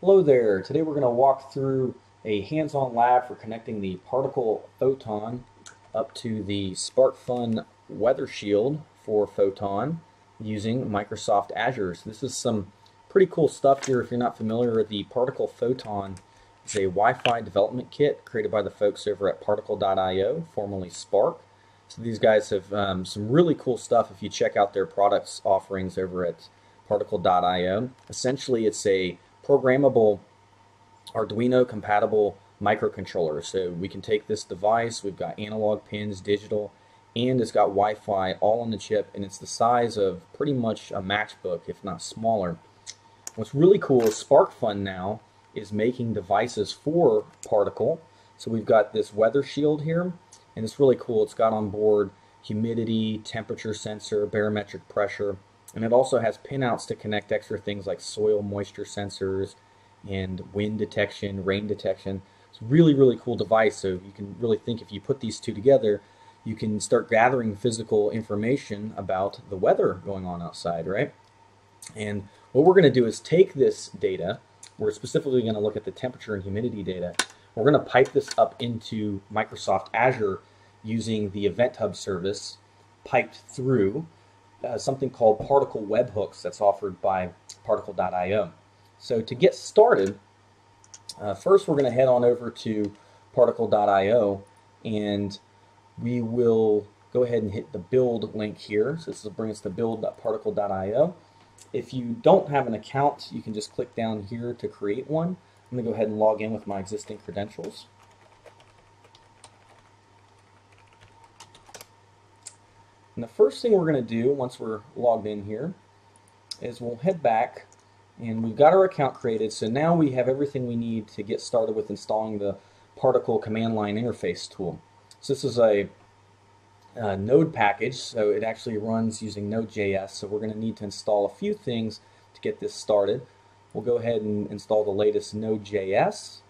Hello there. Today we're going to walk through a hands-on lab for connecting the particle photon up to the SparkFun Weather Shield for Photon using Microsoft Azure. So this is some pretty cool stuff here. If you're not familiar, the particle photon is a Wi-Fi development kit created by the folks over at Particle.io, formerly Spark. So these guys have some really cool stuff if you check out their products offerings over at Particle.io. Essentially, it's a programmable Arduino compatible microcontroller. So we can take this device, we've got analog pins, digital, and it's got Wi-Fi all on the chip, and it's the size of pretty much a MacBook, if not smaller. What's really cool is SparkFun now is making devices for Particle. So we've got this weather shield here, and it's really cool. It's got on board humidity, temperature sensor, barometric pressure, and it also has pinouts to connect extra things like soil moisture sensors and wind detection, rain detection. It's a really, really cool device. So you can really think if you put these two together, you can start gathering physical information about the weather going on outside, right? And what we're going to do is take this data. We're specifically going to look at the temperature and humidity data. We're going to pipe this up into Microsoft Azure using the Event Hub service piped through something called Particle Webhooks that's offered by Particle.io. So to get started, first we're going to head on over to Particle.io, and we will go ahead and hit the build link here. So this will bring us to build.particle.io. If you don't have an account, you can just click down here to create one. I'm going to go ahead and log in with my existing credentials. And the first thing we're going to do once we're logged in here is we'll head back, and we've got our account created. So now we have everything we need to get started with installing the Particle command line interface tool. So this is a Node package, so it actually runs using Node.js. So we're going to need to install a few things to get this started. We'll go ahead and install the latest Node.js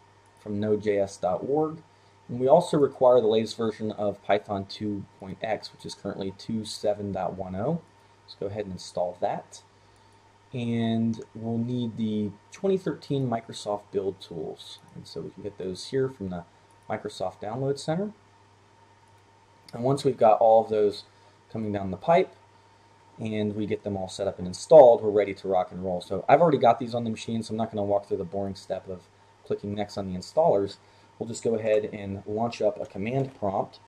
from nodejs.org. And we also require the latest version of Python 2.x, which is currently 2.7.10. Let's go ahead and install that. And we'll need the 2013 Microsoft Build Tools. And so we can get those here from the Microsoft Download Center. And once we've got all of those coming down the pipe and we get them all set up and installed, we're ready to rock and roll. So I've already got these on the machine, so I'm not going to walk through the boring step of clicking next on the installers. We'll just go ahead and launch up a command prompt.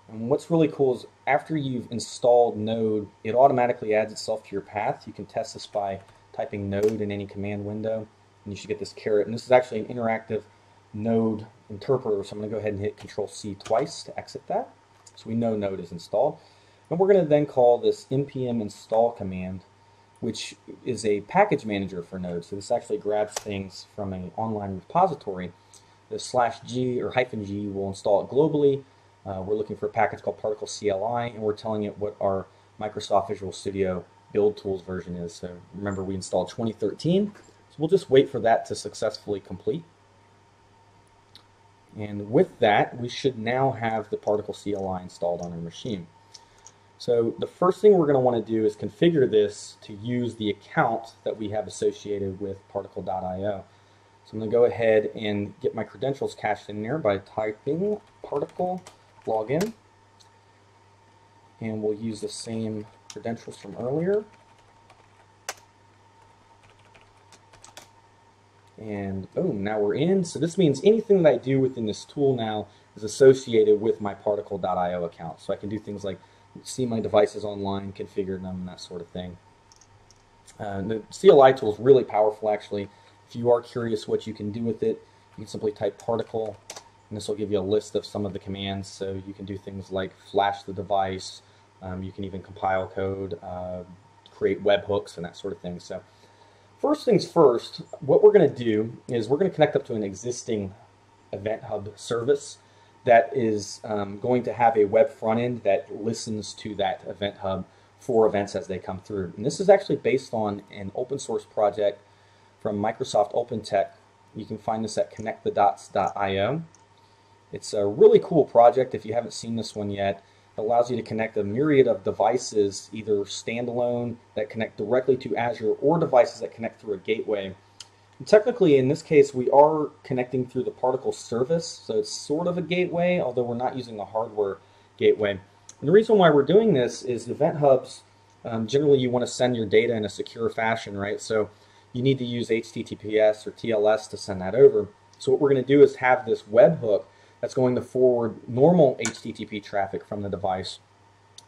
And what's really cool is after you've installed Node, it automatically adds itself to your path. You can test this by typing Node in any command window, and you should get this caret. And this is actually an interactive Node interpreter, so I'm going to go ahead and hit Control-C twice to exit that. So we know Node is installed. And we're going to then call this npm install command, which is a package manager for Node. So this actually grabs things from an online repository. The /g or -g will install it globally. We're looking for a package called Particle CLI, and we're telling it what our Microsoft Visual Studio Build Tools version is. So remember, we installed 2013, so we'll just wait for that to successfully complete. And with that, we should now have the Particle CLI installed on our machine. So the first thing we're going to want to do is configure this to use the account that we have associated with Particle.io. So I'm going to go ahead and get my credentials cached in there by typing Particle login, and we'll use the same credentials from earlier. And boom, now we're in. So this means anything that I do within this tool now is associated with my Particle.io account. So I can do things like see my devices online, configure them, that sort of thing. The CLI tool is really powerful, actually. If you are curious what you can do with it, you can simply type Particle, and this will give you a list of some of the commands. So you can do things like flash the device, you can even compile code, create webhooks, and that sort of thing. So first things first, what we're going to do is we're going to connect up to an existing Event Hub service that is going to have a web front end that listens to that Event Hub for events as they come through. And this is actually based on an open source project from Microsoft OpenTech. You can find this at connectthedots.io. It's a really cool project. If you haven't seen this one yet, it allows you to connect a myriad of devices, either standalone that connect directly to Azure or devices that connect through a gateway. And technically, in this case, we are connecting through the particle service, so it's sort of a gateway, although we're not using a hardware gateway. And the reason why we're doing this is Event Hubs, generally you want to send your data in a secure fashion, right? So you need to use HTTPS or TLS to send that over. So what we're going to do is have this webhook that's going to forward normal HTTP traffic from the device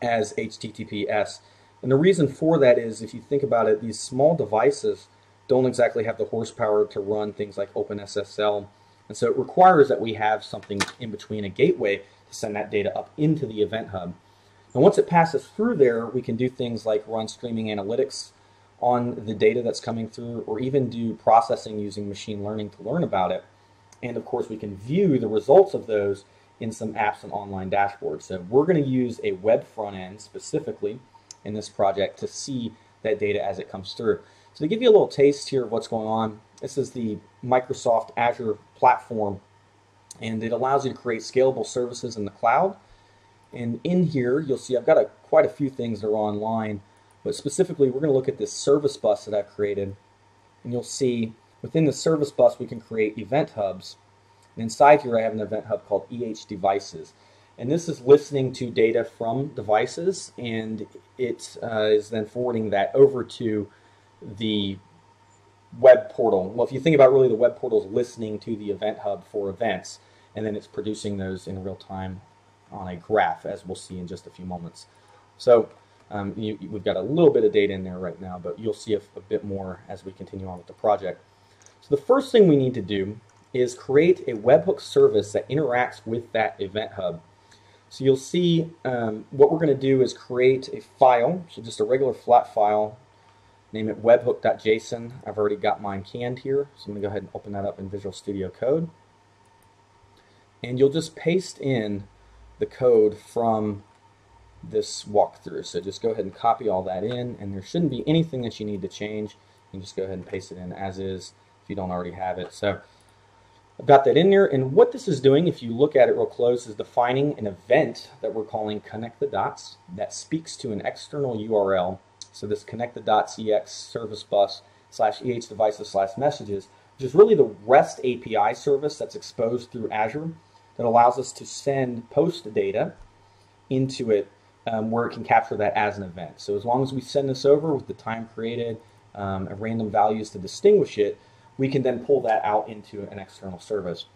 as HTTPS. And the reason for that is, if you think about it, these small devices don't exactly have the horsepower to run things like OpenSSL. And so it requires that we have something in between, a gateway, to send that data up into the Event Hub. And once it passes through there, we can do things like run streaming analytics on the data that's coming through, or even do processing using machine learning to learn about it. And of course, we can view the results of those in some apps and online dashboards. So we're going to use a web front end specifically in this project to see that data as it comes through. So to give you a little taste here of what's going on, this is the Microsoft Azure platform, and it allows you to create scalable services in the cloud. And in here, you'll see I've got quite a few things that are online, but specifically we're going to look at this service bus that I've created, and you'll see within the service bus we can create event hubs. And inside here I have an event hub called EH Devices. And this is listening to data from devices, and it is then forwarding that over to the web portal. Well, if you think about really, the web portal is listening to the event hub for events, and then it's producing those in real time on a graph, as we'll see in just a few moments. So we've got a little bit of data in there right now, but you'll see a bit more as we continue on with the project. So the first thing we need to do is create a webhook service that interacts with that event hub. So you'll see what we're going to do is create a file, so just a regular flat file, name it webhook.json. I've already got mine canned here, so I'm going to go ahead and open that up in Visual Studio Code. And you'll just paste in the code from this walkthrough. So just go ahead and copy all that in, and there shouldn't be anything that you need to change. You can just go ahead and paste it in as is if you don't already have it. So I've got that in there, and what this is doing, if you look at it real close, is defining an event that we're calling connect the dots that speaks to an external URL. So this connect the dots EX service bus /EH devices /messages, which is really the REST API service that's exposed through Azure that allows us to send post data into it where it can capture that as an event. So as long as we send this over with the time created and random values to distinguish it, we can then pull that out into an external service.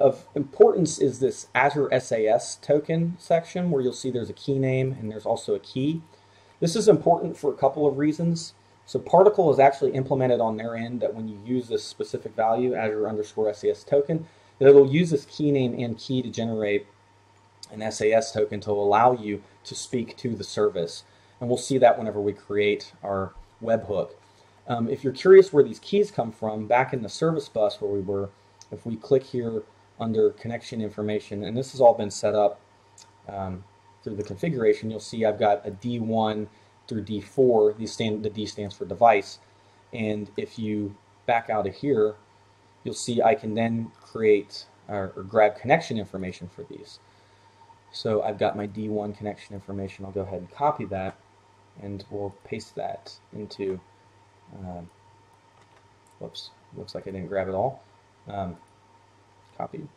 Of importance is this Azure SAS token section, where you'll see there's a key name and there's also a key. This is important for a couple of reasons. So Particle is actually implemented on their end that when you use this specific value, Azure_SAS token, that it'll use this key name and key to generate an SAS token to allow you to speak to the service. And we'll see that whenever we create our webhook. If you're curious where these keys come from, back in the service bus where we were, if we click here under connection information, and this has all been set up through the configuration, you'll see I've got a D1 through D4. The D stands for device. And if you back out of here, you'll see I can then create or grab connection information for these. So I've got my D1 connection information. I'll go ahead and copy that, and we'll paste that into whoops, looks like I didn't grab it all. Copied.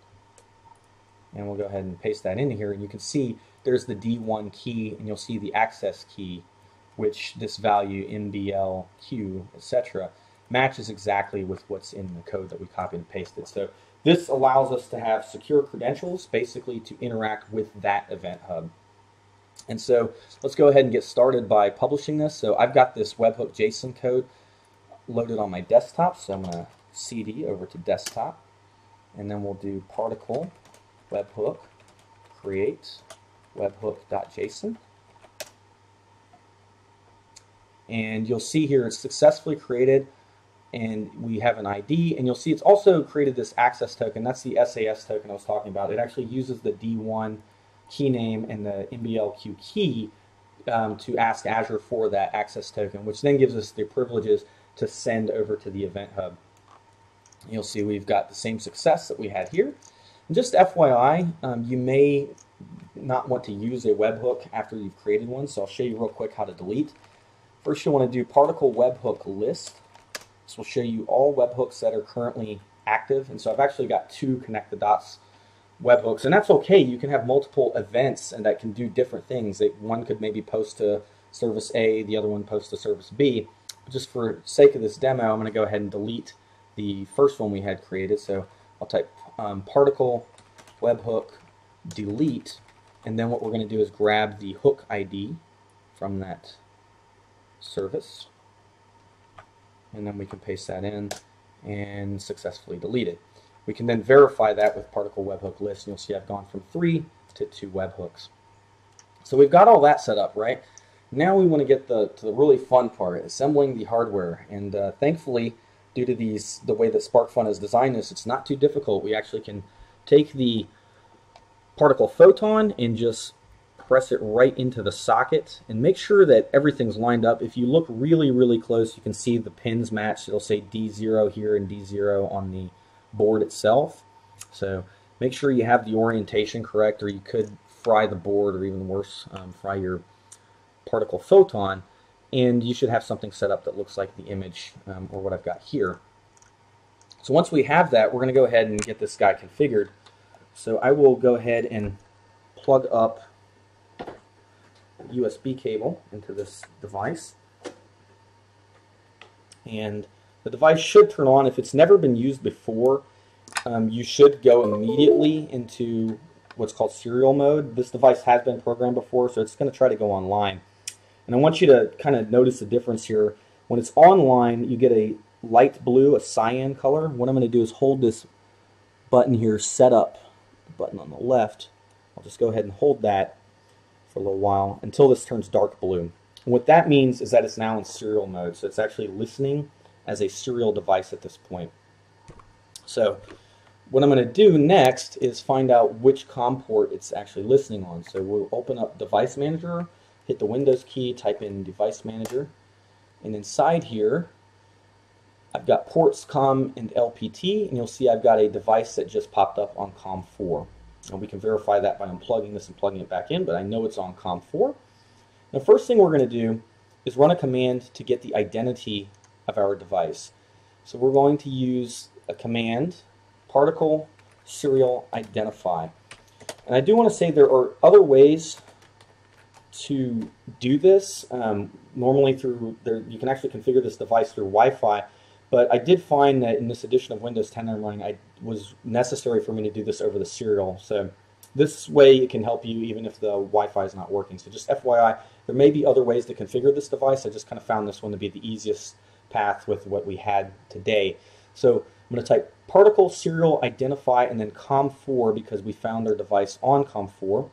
And we'll go ahead and paste that in here, and you can see there's the D1 key, and you'll see the access key, which this value, MBLQ, etc., matches exactly with what's in the code that we copied and pasted. So this allows us to have secure credentials, basically to interact with that event hub. And so let's go ahead and get started by publishing this. So I've got this webhook JSON code loaded on my desktop, so I'm going to CD over to desktop, and then we'll do particle webhook create webhook.json. And you'll see here it's successfully created, and we have an ID, and you'll see it's also created this access token. That's the SAS token I was talking about. It actually uses the D1 key name and the MBLQ key to ask Azure for that access token, which then gives us the privileges to send over to the event hub. You'll see we've got the same success that we had here. And just FYI, you may not want to use a webhook after you've created one, so I'll show you real quick how to delete. First, you'll want to do particle webhook list. This will show you all webhooks that are currently active. And so I've actually got 2 connect the dots webhooks, and that's okay. You can have multiple events and that can do different things. One could maybe post to service A, the other one post to service B. But just for sake of this demo, I'm going to go ahead and delete the first one we had created. So I'll type particle webhook delete, and then what we're going to do is grab the hook ID from that service, and then we can paste that in and successfully delete it. We can then verify that with particle webhook list, and you'll see I've gone from 3 to 2 webhooks. So we've got all that set up, right? Now we want to get to the really fun part, assembling the hardware. And thankfully, due to the way that SparkFun has designed this, it's not too difficult. We actually can take the particle photon and just press it right into the socket and make sure that everything's lined up. If you look really, really close, you can see the pins match. It'll say D0 here and D0 on the board itself. So make sure you have the orientation correct, or you could fry the board, or even worse, fry your particle photon, and you should have something set up that looks like the image or what I've got here. So once we have that, we're going to go ahead and get this guy configured. So I will go ahead and plug up USB cable into this device, and the device should turn on. If it's never been used before, you should go immediately into what's called serial mode. This device has been programmed before, so it's going to try to go online. And I want you to kind of notice the difference here. When it's online, you get a light blue, a cyan color. What I'm going to do is hold this button here, setup button on the left. I'll just go ahead and hold that for a little while until this turns dark blue. And what that means is that it's now in serial mode, so it's actually listening as a serial device at this point. So what I'm going to do next is find out which COM port it's actually listening on. So we'll open up Device Manager, hit the Windows key, type in Device Manager, and inside here I've got ports COM and LPT, and you'll see I've got a device that just popped up on COM4. And we can verify that by unplugging this and plugging it back in, but I know it's on COM4. The first thing we're going to do is run a command to get the identity of our device. So we're going to use a command, particle serial identify. And I do want to say there are other ways to do this. Normally you can actually configure this device through Wi-Fi, but I did find that in this edition of Windows 10 I'm running, it was necessary for me to do this over the serial. So this way it can help you even if the Wi-Fi is not working. So just FYI, there may be other ways to configure this device. I just kind of found this one to be the easiest path with what we had today. So I'm going to type particle serial identify and then COM4 because we found our device on COM4,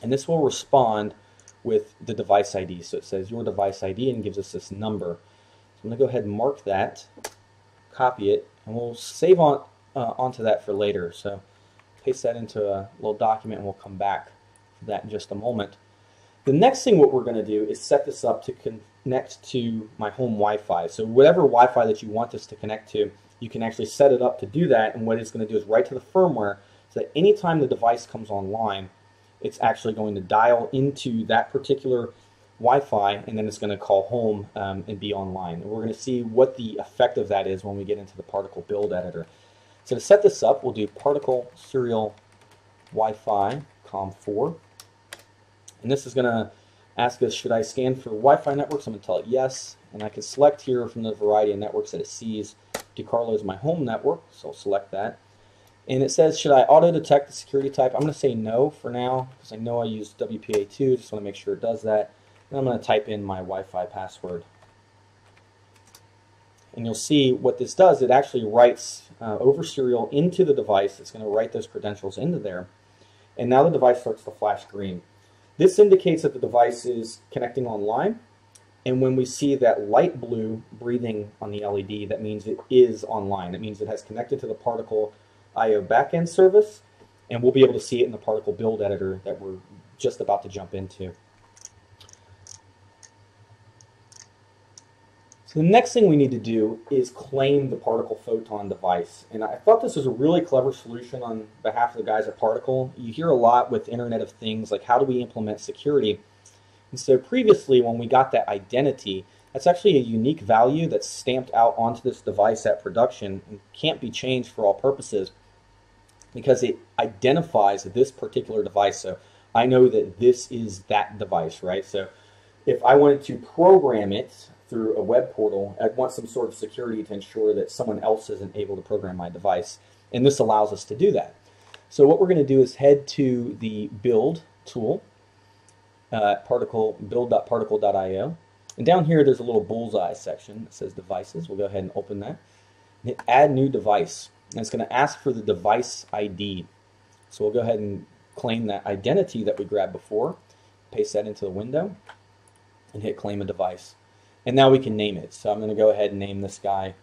and this will respond with the device ID. So it says your device ID and gives us this number. So I'm going to go ahead and mark that, copy it, and we'll save onto that for later. So paste that into a little document and we'll come back to that in just a moment. The next thing what we're going to do is set this up to connect to my home Wi-Fi. So whatever Wi-Fi that you want this to connect to, you can actually set it up to do that, and what it's going to do is write to the firmware so that anytime the device comes online, it's actually going to dial into that particular Wi-Fi, and then it's going to call home and be online. And we're going to see what the effect of that is when we get into the particle build editor. So to set this up, we'll do particle serial Wi-Fi COM4. And this is going to ask us, should I scan for Wi-Fi networks? I'm going to tell it yes. And I can select here from the variety of networks that it sees. DiCarlo is my home network, so I'll select that. And it says, should I auto-detect the security type? I'm going to say no for now, because I know I use WPA2. Just want to make sure it does that. And I'm going to type in my Wi-Fi password. And you'll see what this does. It actually writes over serial into the device. It's going to write those credentials into there. And now the device starts to flash green. This indicates that the device is connecting online. And when we see that light blue breathing on the LED, that means it is online. That means it has connected to the Particle I/O backend service, and we'll be able to see it in the Particle build editor that we're just about to jump into. So the next thing we need to do is claim the Particle Photon device. And I thought this was a really clever solution on behalf of the guys at Particle. You hear a lot with Internet of Things, like how do we implement security? And so previously when we got that identity, That's actually a unique value that's stamped out onto this device at production and can't be changed for all purposes because it identifies this particular device. So I know that this is that device, right? So if I wanted to program it through a web portal, I'd want some sort of security to ensure that someone else isn't able to program my device. And this allows us to do that. So what we're going to do is head to the build tool, build.particle.io. And down here, there's a little bullseye section that says devices. We'll go ahead and open that. And hit add new device. And it's going to ask for the device ID. So we'll go ahead and claim that identity that we grabbed before, paste that into the window, and hit claim a device. And now we can name it. So I'm going to go ahead and name this guy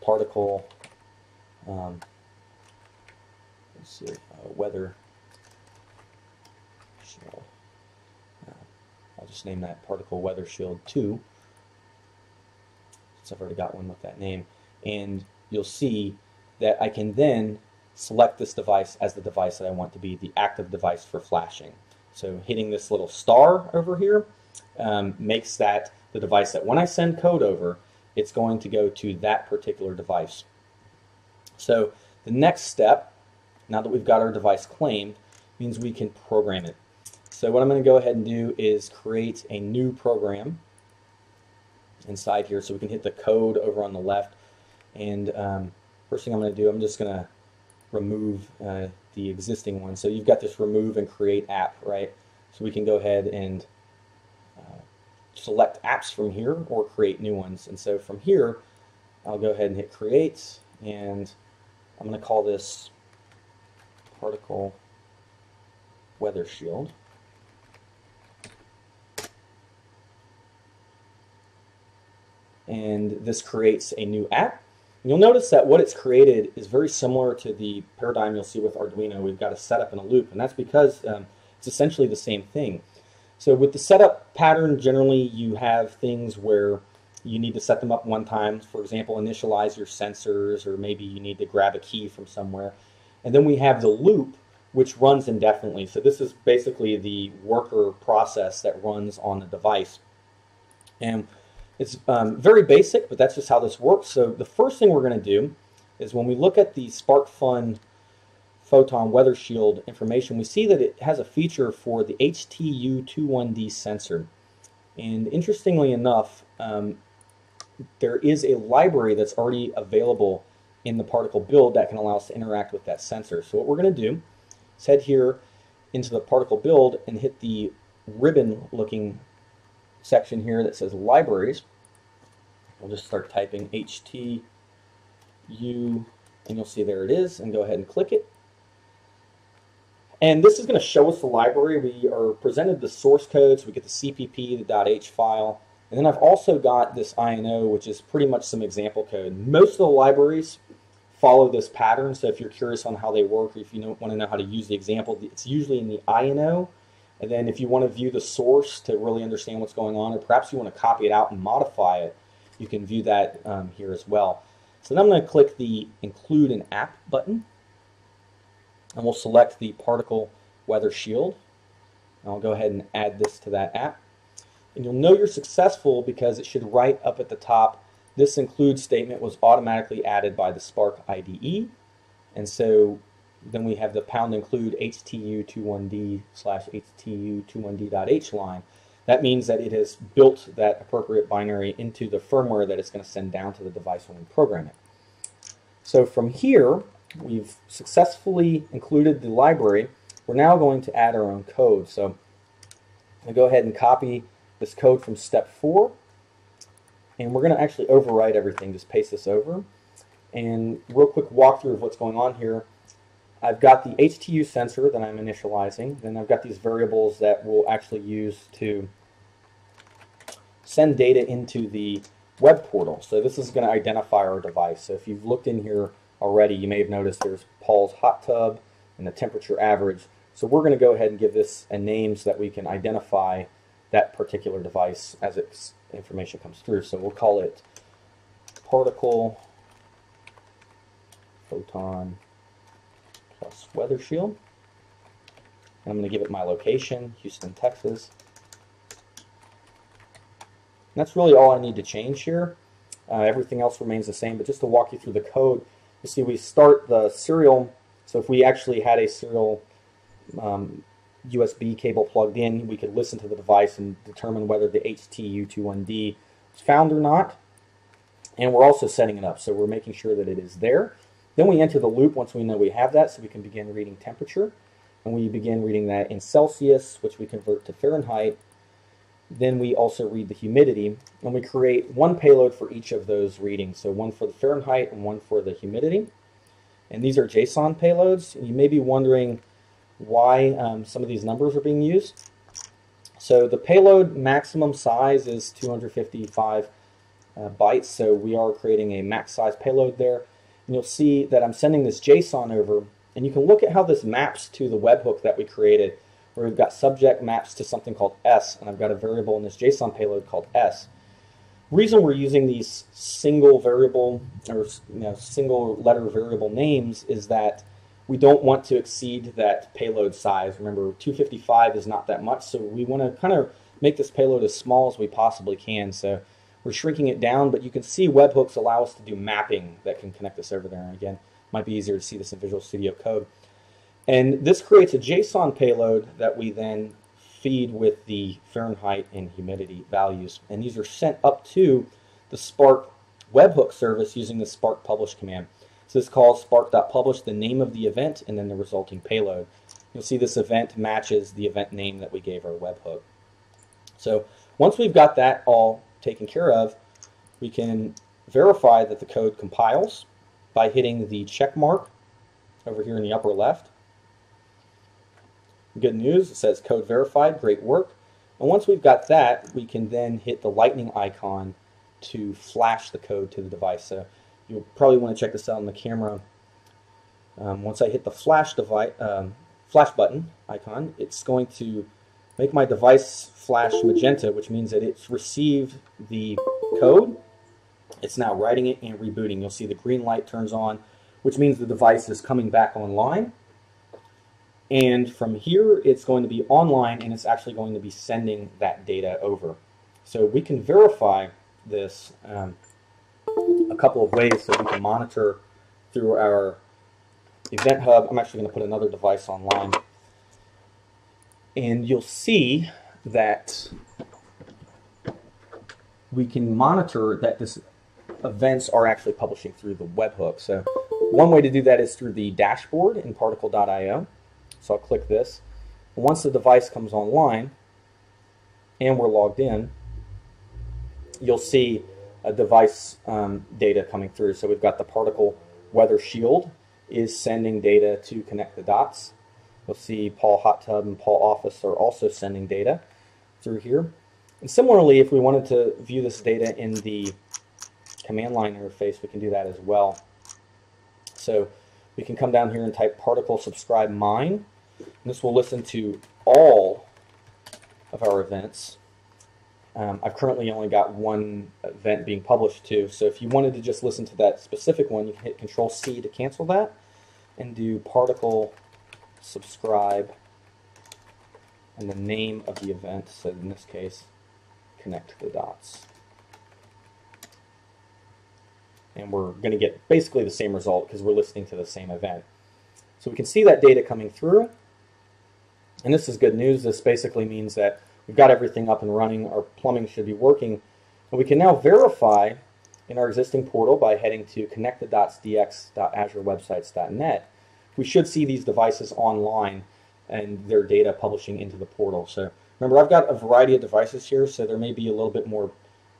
particle, weather shield. I'll just name that particle weather shield 2, since I've already got one with that name. And you'll see that I can then select this device as the device that I want to be the active device for flashing. So hitting this little star over here makes that the device that when I send code over, it's going to go to that particular device. So the next step, now that we've got our device claimed, means we can program it. So what I'm going to go ahead and do is create a new program inside here. So we can hit the code over on the left. And first thing I'm going to do, I'm just going to remove the existing one. So you've got this remove and create app, right? So we can go ahead and select apps from here or create new ones. And so from here, I'll go ahead and hit create, and I'm going to call this particle weather shield. And this creates a new app. And you'll notice that what it's created is very similar to the paradigm you'll see with Arduino. We've got a setup and a loop, and that's because it's essentially the same thing. So with the setup pattern, generally you have things where you need to set them up one time. For example, initialize your sensors, or maybe you need to grab a key from somewhere. And then we have the loop, which runs indefinitely. So this is basically the worker process that runs on the device. And it's very basic, but that's just how this works. So the first thing we're going to do is when we look at the SparkFun Photon Weather Shield information, we see that it has a feature for the HTU21D sensor. And interestingly enough, there is a library that's already available in the particle build that can allow us to interact with that sensor. So what we're going to do is head here into the particle build and hit the ribbon looking section here that says libraries. We'll just start typing HTU, and you'll see there it is, and go ahead and click it. And this is going to show us the library. We are presented the source code, so we get the CPP, the .h file, and then I've also got this INO, which is pretty much some example code. Most of the libraries follow this pattern, so if you're curious on how they work, or if you want to know how to use the example, it's usually in the INO. And then if you want to view the source to really understand what's going on, or perhaps you want to copy it out and modify it, you can view that here as well. So then I'm going to click the Include an App button, and we'll select the Particle Weather Shield. And I'll go ahead and add this to that app. And you'll know you're successful because it should write up at the top, this include statement was automatically added by the Spark IDE. And so then we have the #include HTU21D/HTU21D.h line. That means that it has built that appropriate binary into the firmware that it's going to send down to the device when we program it. So from here, we've successfully included the library. We're now going to add our own code. So I'll go ahead and copy this code from step 4. And we're going to actually overwrite everything. Just paste this over. And real quick walkthrough of what's going on here. I've got the HTU sensor that I'm initializing. Then I've got these variables that we'll actually use to send data into the web portal. So this is going to identify our device. So if you've looked in here already, you may have noticed there's Paul's hot tub and the temperature average. So we're going to go ahead and give this a name so that we can identify that particular device as its information comes through. So we'll call it Particle Photon plus Weather Shield. And I'm going to give it my location, Houston, Texas. that's really all I need to change here. Everything else remains the same, but just to walk you through the code, you see we start the serial. So if we actually had a serial USB cable plugged in, we could listen to the device and determine whether the HTU21D is found or not. And we're also setting it up, so we're making sure that it is there. Then we enter the loop once we know we have that, so we can begin reading temperature. And we begin reading that in Celsius, which we convert to Fahrenheit. Then we also read the humidity, and we create one payload for each of those readings. So one for the Fahrenheit and one for the humidity. And these are JSON payloads. And you may be wondering why some of these numbers are being used. So the payload maximum size is 255 bytes, so we are creating a max size payload there. And you'll see that I'm sending this JSON over, and you can look at how this maps to the webhook that we created, where we've got subject maps to something called S, and I've got a variable in this JSON payload called S. The reason we're using these single variable or single letter variable names is that we don't want to exceed that payload size. Remember, 255 is not that much, so we want to kind of make this payload as small as we possibly can. So we're shrinking it down, but you can see webhooks allow us to do mapping that can connect us over there. And again, it might be easier to see this in Visual Studio Code. And this creates a JSON payload that we then feed with the Fahrenheit and humidity values. And these are sent up to the Spark webhook service using the Spark publish command. So this calls spark.publish, the name of the event, and then the resulting payload. You'll see this event matches the event name that we gave our webhook. So once we've got that all taken care of, we can verify that the code compiles by hitting the check mark over here in the upper left. Good news, it says code verified, great work. And once we've got that, we can then hit the lightning icon to flash the code to the device. So you'll probably want to check this out on the camera. Once I hit the flash button icon, it's going to make my device flash magenta, which means that it's received the code. It's now writing it and rebooting. You'll see the green light turns on, which means the device is coming back online. And from here, it's going to be online, and it's actually going to be sending that data over. So we can verify this a couple of ways that we can monitor through our Event Hub. I'm actually going to put another device online. And you'll see that we can monitor that this events are actually publishing through the webhook. So one way to do that is through the dashboard in Particle.io. So I'll click this. And once the device comes online and we're logged in, you'll see a device data coming through. So we've got the Particle Weather Shield is sending data to connect the dots. You'll see Paul Hot Tub and Paul Office are also sending data through here. And similarly, if we wanted to view this data in the command line interface, we can do that as well. So we can come down here and type particle subscribe mine. And this will listen to all of our events. I've currently only got one event being published to, so if you wanted to just listen to that specific one, you can hit Control-C to cancel that and do particle subscribe and the name of the event, so in this case, connect the dots. And we're going to get basically the same result because we're listening to the same event. So we can see that data coming through, and this is good news. This basically means that we've got everything up and running, our plumbing should be working, and we can now verify in our existing portal by heading to connectthedotsdx.azurewebsites.net. We should see these devices online and their data publishing into the portal. So remember, I've got a variety of devices here, so there may be a little bit more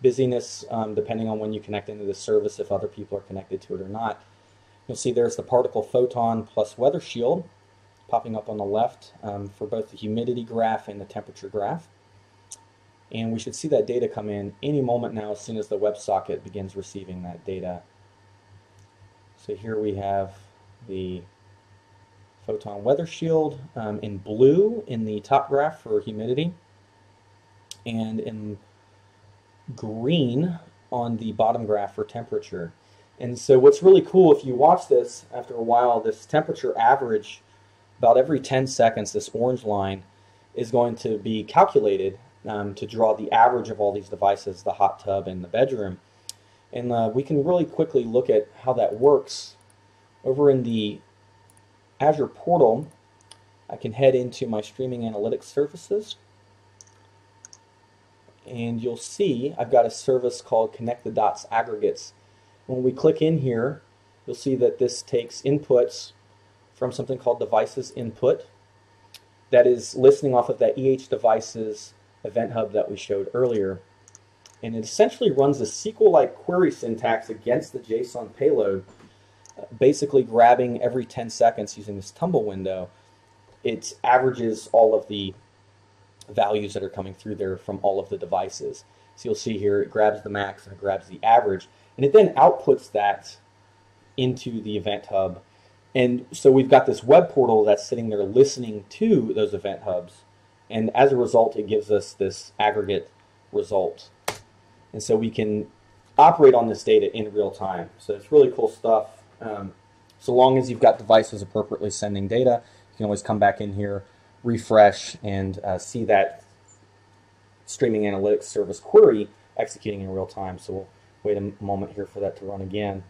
busyness depending on when you connect into the service, if other people are connected to it or not. You'll see there's the particle photon plus weather shield popping up on the left for both the humidity graph and the temperature graph. And we should see that data come in any moment now as soon as the WebSocket begins receiving that data. So here we have the photon weather shield in blue in the top graph for humidity and in green on the bottom graph for temperature. And so what's really cool, if you watch this after a while, this temperature average about every 10 seconds, this orange line is going to be calculated to draw the average of all these devices, the hot tub and the bedroom. And we can really quickly look at how that works. Over in the Azure portal, I can head into my streaming analytics services, and you'll see I've got a service called Connect the Dots Aggregates. When we click in here, you'll see that this takes inputs from something called Devices Input that is listening off of that EHDevices event hub that we showed earlier. And it essentially runs a SQL-like query syntax against the JSON payload, basically grabbing every 10 seconds using this tumble window. It averages all of the values that are coming through there from all of the devices. So you'll see here it grabs the max and it grabs the average, and it then outputs that into the event hub. And so we've got this web portal that's sitting there listening to those event hubs, and as a result it gives us this aggregate result. And so we can operate on this data in real time. So it's really cool stuff. So long as you've got devices appropriately sending data, you can always come back in here, refresh, and see that streaming analytics service query executing in real time. So we'll wait a moment here for that to run again.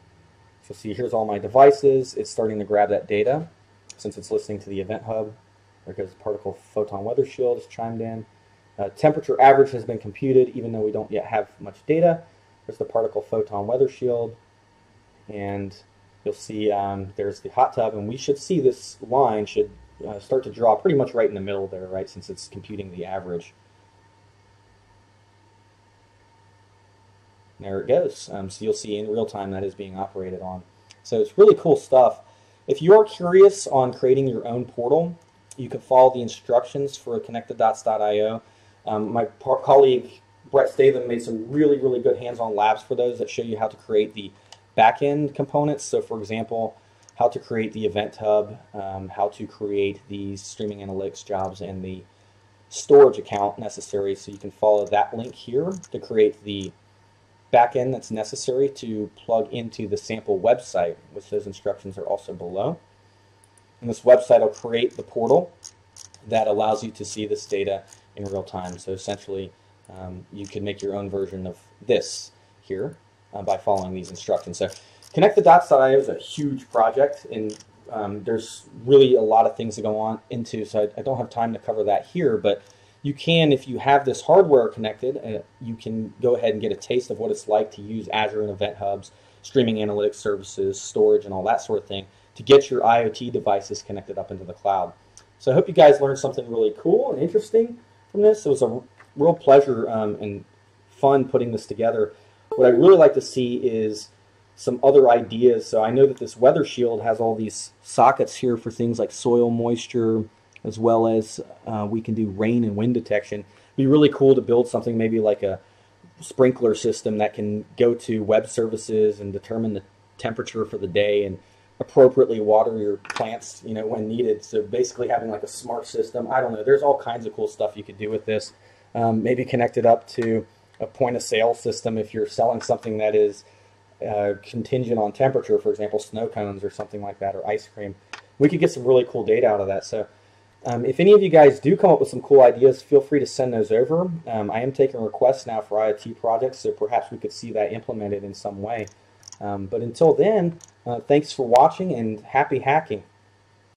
So see, here's all my devices. It's starting to grab that data since it's listening to the event hub. There goes the particle photon weather shield is chimed in. Temperature average has been computed even though we don't yet have much data. There's the particle photon weather shield, and you'll see there's the hot tub, and we should see this line should start to draw pretty much right in the middle there, right, since it's computing the average. And there it goes. So you'll see in real time that is being operated on. So it's really cool stuff. If you are curious on creating your own portal, you can follow the instructions for connectthedots.io. My colleague Brett Statham made some really good hands-on labs for those that show you how to create the back-end components. So for example, how to create the event hub, how to create the streaming analytics jobs, and the storage account necessary. So you can follow that link here to create the back-end that's necessary to plug into the sample website, which those instructions are also below. And this website will create the portal that allows you to see this data in real time. So essentially, you can make your own version of this here by following these instructions. So ConnectTheDots.io is a huge project, and there's really a lot of things to go on into, so I don't have time to cover that here, but you can, if you have this hardware connected, you can go ahead and get a taste of what it's like to use Azure and Event Hubs, streaming analytics services, storage, and all that sort of thing to get your IoT devices connected up into the cloud. So I hope you guys learned something really cool and interesting from this. It was a real pleasure and fun putting this together. What I'd really like to see is some other ideas. So I know that this weather shield has all these sockets here for things like soil moisture, as well as we can do rain and wind detection. It'd be really cool to build something maybe like a sprinkler system that can go to web services and determine the temperature for the day and appropriately water your plants, you know, when needed. So basically having like a smart system. I don't know. There's all kinds of cool stuff you could do with this. Maybe connect it up to a point of sale system if you're selling something that is contingent on temperature, for example, snow cones or something like that, or ice cream. We could get some really cool data out of that. So if any of you guys do come up with some cool ideas, feel free to send those over. I am taking requests now for IoT projects, so perhaps we could see that implemented in some way. But until then, thanks for watching and happy hacking.